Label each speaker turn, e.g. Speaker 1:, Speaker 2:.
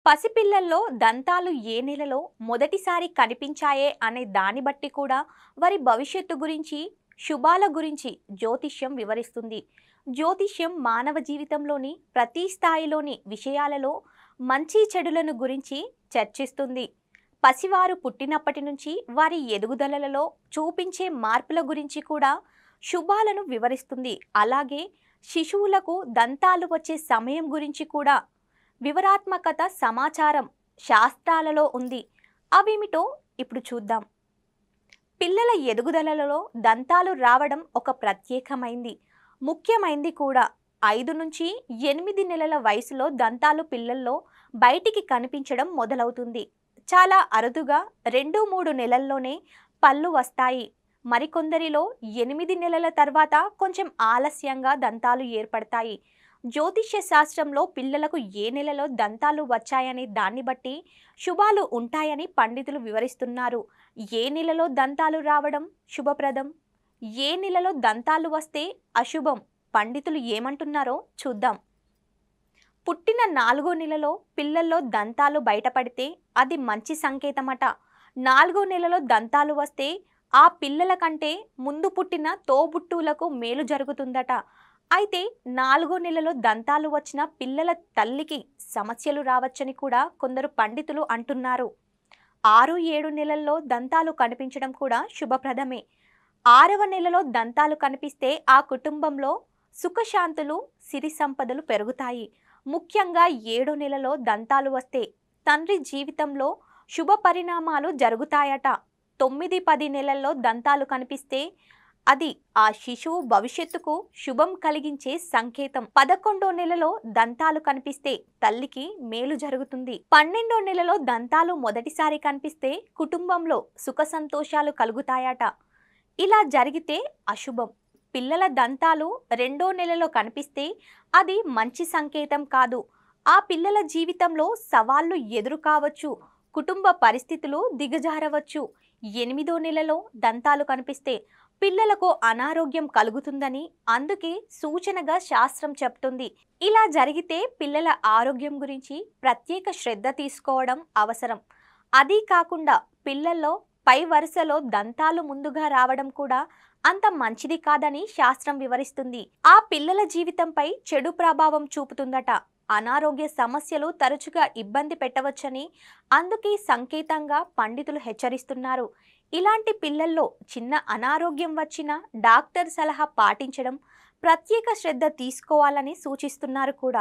Speaker 1: పసిపిల్లల్లో దంతాలు ఏ నెలలో మొదటిసారి కనిపించాయే అనే దాన్ని బట్టి కూడా వారి భవిష్యత్తు గురించి, శుభాల గురించి జ్యోతిష్యం వివరిస్తుంది. జ్యోతిష్యం మానవ జీవితంలోని ప్రతి స్థాయిలోని విషయాలలో మంచి చెడులను గురించి చర్చిస్తుంది. పసివారు పుట్టినప్పటి నుంచి వారి ఎదుగుదలలో చూపించే మార్పుల గురించి కూడా శుభాలను వివరిస్తుంది. అలాగే శిశువులకు దంతాలు వచ్చే సమయం గురించి కూడా వివరాత్మకత సమాచారం శాస్త్రాలలో ఉంది. అవేమిటో ఇప్పుడు చూద్దాం. పిల్లల ఎదుగుదలలో దంతాలు రావడం ఒక ప్రత్యేకమైంది, ముఖ్యమైంది కూడా. 5 నుంచి 8 నెలల వయసులో దంతాలు పిల్లల్లో బయటికి కనిపించడం మొదలవుతుంది. చాలా అరుదుగా 2-3 నెలల్లోనే పళ్ళు వస్తాయి. మరికొందరిలో 8 నెలల తర్వాత కొంచెం ఆలస్యంగా దంతాలు ఏర్పడతాయి. జ్యోతిష్య శాస్త్రంలో పిల్లలకు ఏ నెలలో దంతాలు వచ్చాయనే దాన్ని బట్టి శుభాలు ఉంటాయని పండితులు వివరిస్తున్నారు. ఏ నెలలో దంతాలు రావడం శుభప్రదం, ఏ నెలలో దంతాలు వస్తే అశుభం, పండితులు ఏమంటున్నారో చూద్దాం. పుట్టిన 4వ నెలలో పిల్లల్లో దంతాలు బయటపడితే అది మంచి సంకేతమట. 4వ నెలలో దంతాలు వస్తే ఆ పిల్లల కంటే ముందు పుట్టిన తోబుట్టువులకు మేలు జరుగుతుందట. అయితే 4వ నెలలో దంతాలు వచ్చిన పిల్లల తల్లికి సమస్యలు రావచ్చని కూడా కొందరు పండితులు అంటున్నారు. 6-7 నెలల్లో దంతాలు కనిపించడం కూడా శుభప్రదమే. 6వ నెలలో దంతాలు కనిపిస్తే ఆ కుటుంబంలో సుఖశాంతులు, సిరి సంపదలు పెరుగుతాయి. ముఖ్యంగా 7వ నెలలో దంతాలు వస్తే తండ్రి జీవితంలో శుభ పరిణామాలు జరుగుతాయట. 9-10 నెలల్లో దంతాలు కనిపిస్తే అది ఆ శిశువు భవిష్యత్తుకు శుభం కలిగించే సంకేతం. 11వ నెలలో దంతాలు కనిపిస్తే తల్లికి మేలు జరుగుతుంది. 12వ నెలలో దంతాలు మొదటిసారి కనిపిస్తే కుటుంబంలో సుఖ సంతోషాలు కలుగుతాయట. ఇలా జరిగితే అశుభం. పిల్లల దంతాలు 2వ నెలలో కనిపిస్తే అది మంచి సంకేతం కాదు. ఆ పిల్లల జీవితంలో సవాళ్లు ఎదురు కావచ్చు, కుటుంబ పరిస్థితులు దిగజారవచ్చు. 8వ నెలలో దంతాలు కనిపిస్తే పిల్లలకు అనారోగ్యం కలుగుతుందని, అందుకే సూచనగా శాస్త్రం చెప్తుంది. ఇలా జరిగితే పిల్లల ఆరోగ్యం గురించి ప్రత్యేక శ్రద్ధ తీసుకోవడం అవసరం. అదీ కాకుండా పిల్లల్లో పై వరుసలో దంతాలు ముందుగా రావడం కూడా అంత మంచిది కాదని శాస్త్రం వివరిస్తుంది. ఆ పిల్లల జీవితంపై చెడు ప్రభావం చూపుతుందట. అనారోగ్య సమస్యలు తరచుగా ఇబ్బంది పెట్టవచ్చని, అందుకే సంకేతంగా పండితులు హెచ్చరిస్తున్నారు. ఇలాంటి పిల్లల్లో చిన్న అనారోగ్యం వచ్చినా డాక్టర్ సలహా పాటించడం, ప్రత్యేక శ్రద్ధ తీసుకోవాలని సూచిస్తున్నారు కూడా.